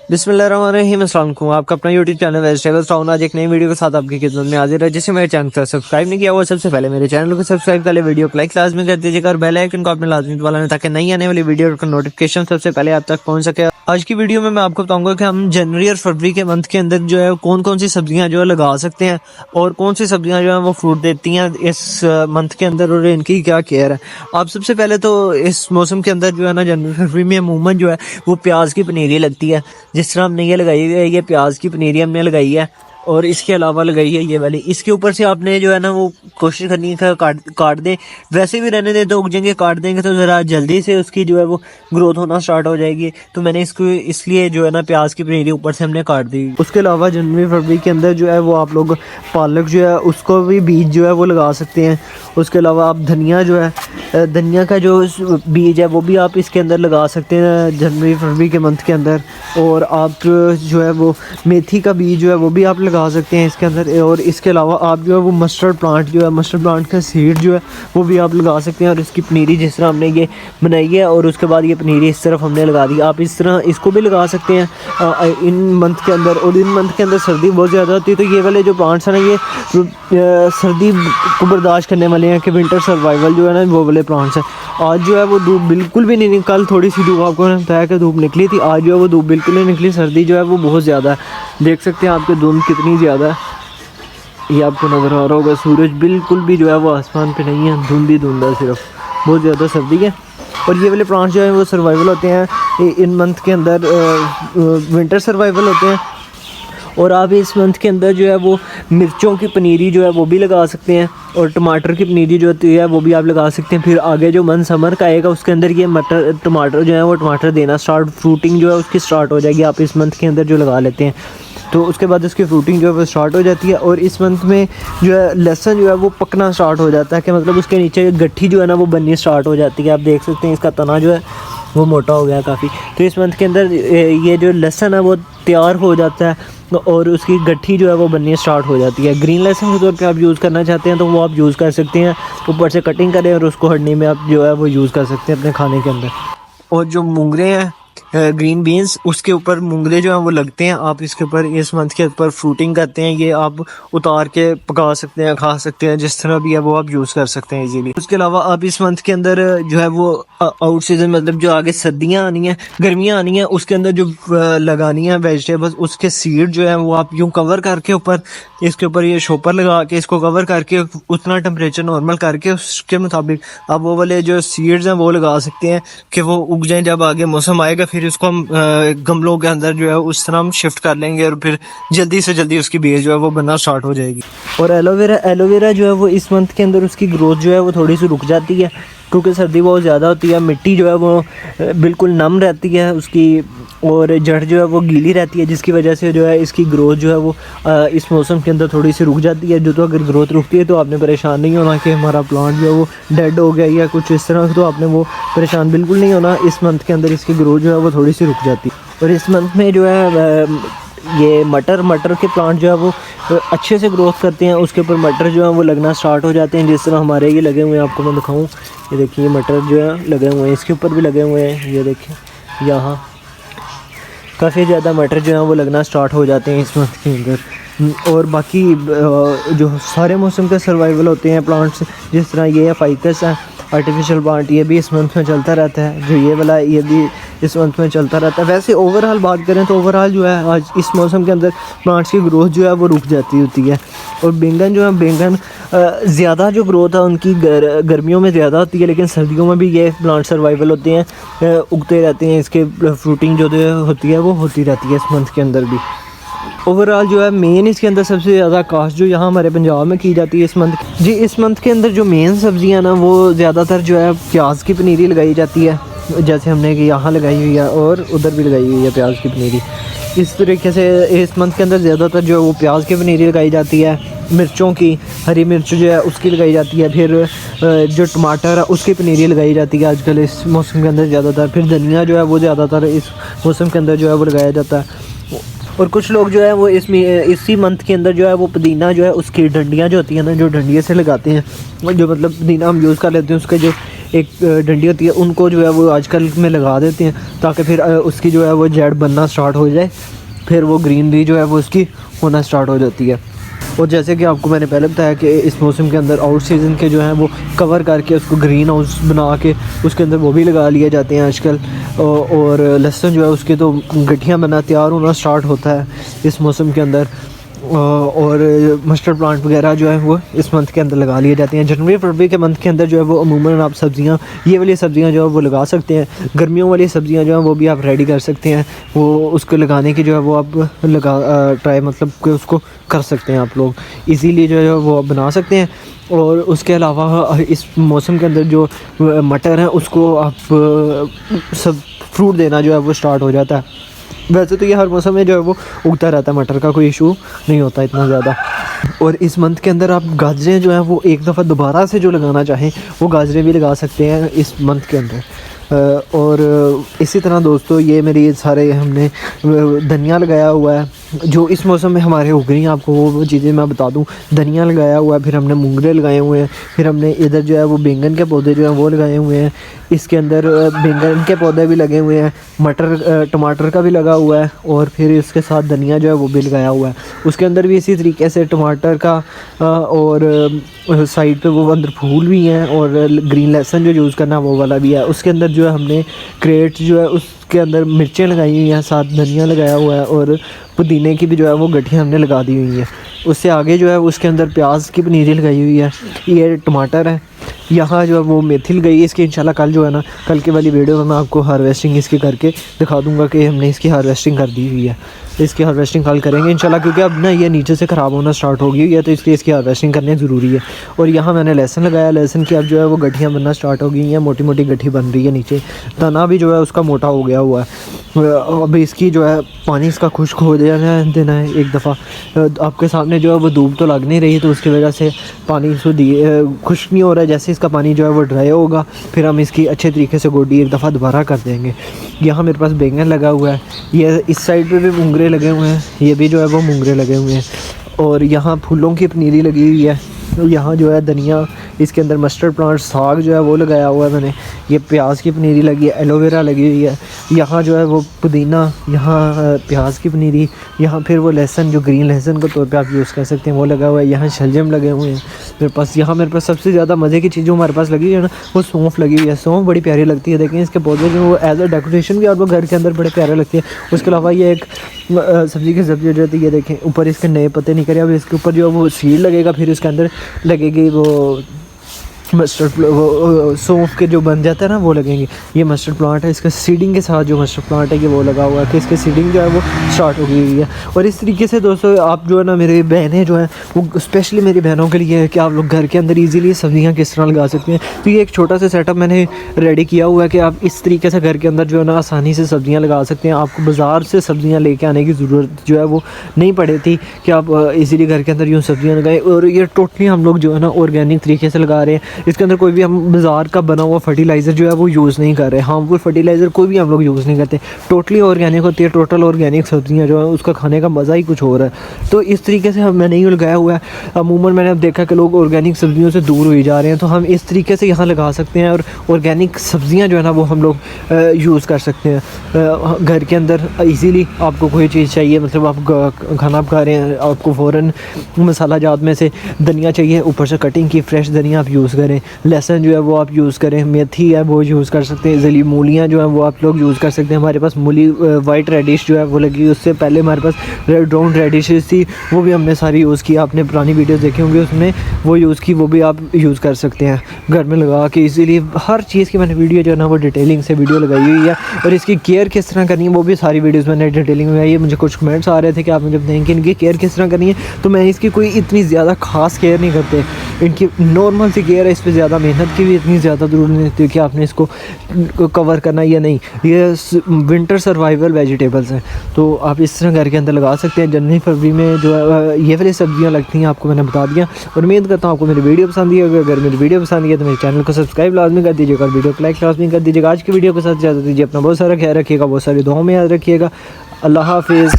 बिस्मिल्लाहिर्रहमानिर्रहीम, अस्सलाम वालेकुम। आपका अपना यूट्यूब चैनल वेजिटेबल्स टाउन आज एक नई वीडियो के साथ आपकी खिदमत में हाजिर है। जिसे मेरे चैनल को सब्सक्राइब नहीं किया हुआ सबसे पहले मेरे चैनल को सब्सक्राइब कर ले, वीडियो को लाइक लाजमी कर दीजिएगा और बेल आइकन को आपने लाजमी दबाना है ताकि नई आने वाली वीडियो का नोटिफिकेशन सबसे पहले आप तक पहुंच सके। आज की वीडियो में मैं आपको बताऊंगा कि हम जनवरी और फरवरी के मंथ के अंदर जो है कौन कौन सी सब्जियां जो है लगा सकते हैं और कौन सी सब्जियां जो है वो फ्रूट देती हैं इस मंथ के अंदर और इनकी क्या केयर है। आप सबसे पहले तो इस मौसम के अंदर जो है ना जनवरी फरवरी में अमूमन जो है वो प्याज की पनीरी लगती है। जिस तरह हमने ये लगाई हुई है, ये प्याज की पनीरी हमने लगाई है और इसके अलावा लगाई है ये वाली। इसके ऊपर से आपने जो है ना वो कोशिश करनी है काट दें, वैसे भी रहने दें तो उग जाएंगे, काट देंगे तो ज़रा जल्दी से उसकी जो है वो ग्रोथ होना स्टार्ट हो जाएगी। तो मैंने इसको इसलिए जो है ना प्याज की पनीरी ऊपर से हमने काट दी। उसके अलावा जनवरी फरवरी के अंदर जो है वो आप लोग पालक जो है उसको भी बीज जो है वो लगा सकते हैं। उसके अलावा आप धनिया जो है, धनिया का जो बीज है वो भी आप इसके अंदर लगा सकते हैं जनवरी फरवरी के मंथ के अंदर। और आप जो है वो मेथी का बीज जो है वो भी आप लगा सकते हैं इसके अंदर। और इसके अलावा आप जो है वो मस्टर्ड प्लांट जो है, मस्टर्ड प्लांट का सीड जो है वो भी आप लगा सकते हैं। और इसकी पनीरी जिस तरह हमने ये बनाई है और उसके बाद ये पनीरी इस तरफ हमने लगा दी, आप इस तरह इसको भी लगा सकते हैं इन मंथ के अंदर। और इन मंथ के अंदर सर्दी बहुत ज़्यादा होती है तो ये वाले जो प्लांट्स हैं ना ये सर्दी को बर्दाश्त करने वाले हैं कि विंटर सर्वाइवल जो है ना वो वाले प्लांट्स हैं। आज जो है वो धूप बिल्कुल भी नहीं, कल थोड़ी सी धूप आपको बताया कि धूप निकली थी, आज जो है वो धूप बिल्कुल नहीं निकली। सर्दी जो है वो बहुत ज़्यादा है, देख सकते हैं आपके धुंध कितनी ज़्यादा है, ये आपको नज़र आ रहा होगा। सूरज बिल्कुल भी जो है वो आसमान पे नहीं है, धुंध ही धुंध है, सिर्फ बहुत ज़्यादा सर्दी है। और ये वाले प्लांट्स जो है वो सर्वाइवल होते हैं इन मंथ के अंदर, विंटर सर्वाइवल होते हैं। और आप इस मंथ के अंदर जो है वो मिर्चों की पनीरी जो है वो भी लगा सकते हैं और टमाटर की पनीरी जो होती है वो भी आप लगा सकते हैं। फिर आगे जो मंथ समर का आएगा उसके अंदर ये टमाटर जो है वो टमाटर देना स्टार्ट, फ्रूटिंग जो है उसकी स्टार्ट हो जाएगी। आप इस मंथ के अंदर जो लगा लेते हैं तो उसके बाद उसकी फ्रूटिंग जो है वो स्टार्ट हो जाती है। और इस मंथ में जो है लहसुन जो है वो पकना स्टार्ट हो जाता है कि मतलब उसके नीचे गट्ठी जो है ना वो बननी स्टार्ट हो जाती है। आप देख सकते हैं इसका तना जो है वो मोटा हो गया काफ़ी। तो इस मंथ के अंदर ये जो लहसुन है वो तैयार हो जाता है और उसकी गट्ठी जो है वो बननी स्टार्ट हो जाती है। ग्रीन लहसुन के तौर पे आप यूज़ करना चाहते हैं तो वो आप यूज़ कर सकते हैं, ऊपर से कटिंग करें और उसको हड्डी में आप जो है वो यूज़ कर सकते हैं अपने खाने के अंदर। और जो मूंगरे हैं ग्रीन बीन्स, उसके ऊपर मूंगरे जो हैं वो लगते हैं, आप इसके ऊपर इस मंथ के ऊपर फ्रूटिंग करते हैं, ये आप उतार के पका सकते हैं, खा सकते हैं, जिस तरह भी है वो आप यूज़ कर सकते हैं इजीली। उसके अलावा आप इस मंथ के अंदर जो है वो आउट सीजन मतलब जो आगे सर्दियाँ आनी हैं, गर्मियाँ आनी हैं, उसके अंदर जो लगानी है वेजिटेबल्स, उसके सीड जो है वो आप यूँ कवर करके ऊपर इसके ऊपर ये शॉपर लगा के इसको कवर करके उतना टेम्परेचर नॉर्मल करके उसके मुताबिक आप वो वाले जो सीड्स हैं वो लगा सकते हैं कि वो उग जाएं। जब आगे मौसम आएगा फिर उसको हम गमलों के अंदर जो है उस तरह हम शिफ्ट कर लेंगे और फिर जल्दी से जल्दी उसकी बेस जो है वो बनना स्टार्ट हो जाएगी। और एलोवेरा जो है वो इस मंथ के अंदर उसकी ग्रोथ जो है वो थोड़ी सी रुक जाती है क्योंकि सर्दी बहुत ज़्यादा होती है, मिट्टी जो है वो बिल्कुल नम रहती है उसकी और जड़ जो है वो गीली रहती है, जिसकी वजह से जो है इसकी ग्रोथ जो है वो इस मौसम के अंदर थोड़ी सी रुक जाती है। जो तो अगर ग्रोथ रुकती है तो आपने परेशान नहीं होना कि हमारा प्लांट जो है वो डेड हो गया या कुछ इस तरह, तो आपने वो परेशान बिल्कुल नहीं होना। इस मंथ के अंदर इसकी ग्रोथ जो है वो थोड़ी सी रुक जाती है। और इस मंथ में जो है ये मटर के प्लांट जो है वो अच्छे से ग्रोथ करते हैं, उसके ऊपर मटर जो है वो लगना स्टार्ट हो जाते हैं, जिस तरह हमारे ये लगे हुए हैं। आपको मैं दिखाऊं, ये देखिए मटर जो है लगे हुए हैं, इसके ऊपर भी लगे हुए हैं, ये देखिए यहाँ काफ़ी ज़्यादा मटर जो है वो लगना स्टार्ट हो जाते हैं इस मंथ के अंदर। और बाकी जो सारे मौसम के सर्वाइवल होते हैं प्लांट्स, जिस तरह ये फाइकस है आर्टिफिशियल प्लांट, ये भी इस मंथ में चलता रहता है। जो ये वाला ये भी इस मंथ में चलता रहता है। वैसे ओवरऑल बात करें तो ओवरऑल जो है आज इस मौसम के अंदर प्लांट्स की ग्रोथ जो है वो रुक जाती होती है। और बैंगन जो है, बैंगन ज़्यादा जो ग्रोथ है उनकी गर्मियों में ज़्यादा होती है, लेकिन सर्दियों में भी ये प्लांट सर्वाइवल होते हैं, उगते रहते हैं, इसके फ्रूटिंग जो होती है वो होती रहती है इस मंथ के अंदर भी। ओवरऑल जो है मेन इसके अंदर सबसे ज़्यादा कास्ट जो यहाँ हमारे पंजाब में की जाती है इस मंथ जी, इस मंथ के अंदर जो मेन सब्जियाँ ना वो ज़्यादातर जो है प्याज की पनीरी लगाई जाती है, जैसे हमने कि यहाँ लगाई हुई है और उधर भी लगाई हुई है प्याज की पनीरी। इस तरीके से इस मंथ के अंदर ज़्यादातर जो है वो प्याज की पनीरी लगाई जाती है, मिर्चों की, हरी मिर्च जो है उसकी लगाई जाती है, फिर जो टमाटर है उसकी पनीरी लगाई जाती है आजकल इस मौसम के अंदर ज़्यादातर। फिर धनिया जो है वो ज़्यादातर इस मौसम के अंदर जो है वो लगाया जाता है। और कुछ लोग जो है वो इसी मंथ के अंदर जो है वो पुदीना जो है उसकी डंडियाँ जो होती हैं ना, जो डंडिया से लगाते हैं, जो मतलब पुदीना हम यूज़ कर लेते हैं उसके जो एक डंडी होती है, उनको जो है वो आजकल में लगा देते हैं ताकि फिर उसकी जो है वो जड़ बनना स्टार्ट हो जाए, फिर वो ग्रीनरी जो है वो उसकी होना स्टार्ट हो जाती है। और जैसे कि आपको मैंने पहले बताया कि इस मौसम के अंदर आउट सीज़न के जो हैं वो कवर करके उसको ग्रीन हाउस बना के उसके अंदर वो भी लगा लिए जाते हैं आजकल। और लहसुन जो है उसके तो गठियाँ बना तैयार होना स्टार्ट होता है इस मौसम के अंदर। और मस्टर्ड प्लांट वगैरह जो है वो इस मंथ के अंदर लगा लिए जाते हैं। जनवरी फरवरी के मंथ के अंदर जो है वो अमूमन आप सब्ज़ियाँ, ये वाली सब्ज़ियाँ जो है वो लगा सकते हैं। गर्मियों वाली सब्ज़ियाँ जो हैं वो भी आप रेडी कर सकते हैं, वो उसको लगाने की जो है वो आप ट्राई मतलब कि उसको कर सकते हैं आप लोग इजीली जो है वो आप बना सकते हैं। और उसके अलावा इस मौसम के अंदर जो मटर है उसको आप सब फ्रूट देना जो है वो स्टार्ट हो जाता है। वैसे तो ये हर मौसम में जो है वो उगता रहता है, मटर का कोई इशू नहीं होता इतना ज़्यादा। और इस मंथ के अंदर आप गाजरें जो हैं वो एक दफ़ा दोबारा से जो लगाना चाहें वो गाजरें भी लगा सकते हैं इस मंथ के अंदर। और इसी तरह दोस्तों ये मेरी सारे हमने धनिया लगाया हुआ है जो इस मौसम में हमारे उग रही हैं। आपको वो चीज़ें मैं बता दूं, धनिया लगाया हुआ है, फिर हमने मूंगरे लगाए हुए हैं, फिर हमने इधर जो है वो बैंगन के पौधे जो हैं वो लगाए हुए हैं। इसके अंदर बैंगन के पौधे भी लगे हुए हैं, मटर टमाटर का भी लगा हुआ है, और फिर इसके साथ धनिया जो है वो भी लगाया हुआ है। उसके अंदर भी इसी तरीके से टमाटर का और साइड पे वो अंदर फूल भी हैं, और ग्रीन लहसुन जो यूज़ करना वो वाला भी है। उसके अंदर जो है हमने क्रेट जो है उसके अंदर मिर्चें लगाई हुई हैं, साथ धनिया लगाया हुआ है, और पुदीने की भी जो है वो गठियाँ हमने लगा दी हुई हैं। उससे आगे जो है उसके अंदर प्याज की पनीरी लगाई हुई है, ये टमाटर है, यहाँ जो है वो मेथी लगाई है। इसकी इंशाल्लाह कल जो है ना, कल की वाली वीडियो में मैं आपको हार्वेस्टिंग इसकी करके दिखा दूँगा कि हमने इसकी हार्वेस्टिंग कर दी हुई है। इसकी हार्वेस्टिंग कल करेंगे इंशाल्लाह, क्योंकि अब ना ये नीचे से ख़राब होना स्टार्ट हो गई है, तो इसलिए इसकी हार्वेस्टिंग करनी ज़रूरी है। और यहाँ मैंने लहसुन लगाया, लहसुन की अब जो है वो गठियाँ बनना स्टार्ट हो गई हैं, मोटी मोटी गठी बन रही है नीचे, तना भी जो है उसका मोटा हो गया हुआ है। अब इसकी जो है पानी इसका खुश्क हो देना है एक दफ़ा। आपके सामने जो है वो धूप तो लग नहीं रही, तो उसकी वजह से पानी इसको दिए खुश्क नहीं हो रहा है। जैसे इसका पानी जो है वो ड्राई होगा फिर हम इसकी अच्छे तरीके से गोडी एक दफ़ा दोबारा कर देंगे। यहाँ मेरे पास बैंगन लगा हुआ है, ये इस साइड पे भी मूंगरे लगे हुए हैं, ये भी जो है वो मूंगरे लगे हुए हैं, और यहाँ फूलों की पनीरी लगी हुई है। यहाँ जो है धनिया, इसके अंदर मस्टर्ड प्लांट, साग जो है वो लगाया हुआ है मैंने, ये प्याज की पनीरी लगी है, एलोवेरा लगी हुई है, यहाँ जो है वो पुदीना, यहाँ प्याज की पनीरी, यहाँ फिर वो लहसुन जो ग्रीन लहसुन के तौर पे आप यूज़ कर सकते हैं वो लगा हुआ है, यहाँ शलजम लगे हुए हैं मेरे पास। यहाँ मेरे पास सबसे ज़्यादा मज़े की चीज़ जो हमारे पास लगी है ना, वो सौंफ लगी हुई है। सौंफ बड़ी प्यारी लगती है, देखें इसके पौधे जो वो एज अ डेकोरेशन भी और वो घर के अंदर बड़े प्यारे लगते हैं। उसके अलावा ये एक सब्ज़ी की सब्ज़ी हो जाती है, ये देखें ऊपर इसके नए पत्ते निकले, अब इसके ऊपर जो वो सीड लगेगा, फिर इसके अंदर लगेगी वो मस्टर्ड वो सौंफ के जो बन जाता है ना वो लगेंगे। ये मस्टर्ड प्लांट है, इसका सीडिंग के साथ जो मस्टर्ड प्लांट है ये वो लगा हुआ है कि इसकी सीडिंग जो है वो स्टार्ट हो गई हुई है। और इस तरीके से दोस्तों आप जो है ना, मेरी बहनें जो हैं वो स्पेशली मेरी बहनों के लिए है कि आप लोग घर के अंदर ईज़िली सब्ज़ियाँ किस तरह लगा सकते हैं। तो ये एक छोटा सा सेटअप मैंने रेडी किया हुआ है कि आप इस तरीके से घर के अंदर जो है ना आसानी से सब्ज़ियाँ लगा सकते हैं। आपको बाज़ार से सब्ज़ियाँ लेके आने की ज़रूरत जो है वो नहीं पड़ी थी कि आप इजीली घर के अंदर यूँ सब्ज़ियाँ लगाएं। और ये टोटली हम लोग जो है ना ऑर्गेनिक तरीके से लगा रहे हैं, इसके अंदर कोई भी हम बाज़ार का बना हुआ फर्टिलाइज़र जो है वो यूज़ नहीं कर रहे, हार्मफुल फर्टिलाइज़र कोई भी हम लोग यूज़ नहीं करते। टोटली ऑर्गेनिक होती है, टोटल ऑर्गेनिक सब्ज़ियाँ जो है उसका खाने का मज़ा ही कुछ और है। तो इस तरीके से हम मैंने ये लगाया हुआ है। अमूमन मैंने अब देखा कि लोग ऑर्गेनिक सब्ज़ियों से दूर हुई जा रहे हैं, तो हम इस तरीके से यहाँ लगा सकते हैं और ऑर्गेनिक सब्ज़ियाँ जो है ना वो हम लोग यूज़ कर सकते हैं घर के अंदर ईज़िली। आपको कोई चीज़ चाहिए, मतलब आप खाना पका रहे हैं, आपको फ़ौरन मसाला जात में से धनिया चाहिए, ऊपर से कटिंग की फ्रेश धनिया आप यूज़ करें, लहसुन जो है वो आप यूज़ करें, मेथी है वो यूज़ कर सकते हैं, जली मूलियाँ जो है वो आप लोग यूज़ कर सकते हैं। हमारे पास मूली वाइट रेडिश जो है वो लगी, उससे पहले हमारे पास रेड ब्राउन रेडिशेस थी, वो भी हमने सारी यूज़ की। आपने पुरानी वीडियोस देखी होंगी उसमें वो यूज़ की, वो भी आप यूज़ कर सकते हैं घर में लगा के इजीली। हर चीज़ की मैंने वीडियो जो है ना वो डिटेलिंग से वीडियो लगाई हुई है, और इसकी केयर किस तरह करनी है वो भी सारी वीडियोज़ मैंने डिटेलिंग में आई है। मुझे कुछ कमेंट्स आ रहे थे कि आप मुझे बताएं कि इनकी केयर किस तरह करनी है, तो मैं इसकी कोई इतनी ज़्यादा खास केयर नहीं करते, इनकी नॉर्मल सी केयर है, इस पर ज़्यादा मेहनत की भी इतनी ज़्यादा ज़रूरत नहीं होती कि आपने इसको कवर करना या नहीं। ये विंटर सर्वाइवल वेजिटेबल्स हैं, तो आप इस तरह घर के अंदर लगा सकते हैं। जनवरी फरवरी में जो है ये वाली सब्जियां लगती हैं, आपको मैंने बता दिया। और उम्मीद करता हूँ आपको मेरी वीडियो पसंद आई। अगर मेरी वीडियो पसंद आई तो मेरे चैनल को सब्सक्राइब लाजमी कर दीजिएगा और वीडियो को लाइक लाजमी कर दीजिएगा। आज की वीडियो के साथ इजाज़त दीजिए, अपना बहुत सारा ख्याल रखिएगा, बहुत सारी दुआओं में याद रखिएगा। अल्लाह हाफिज़।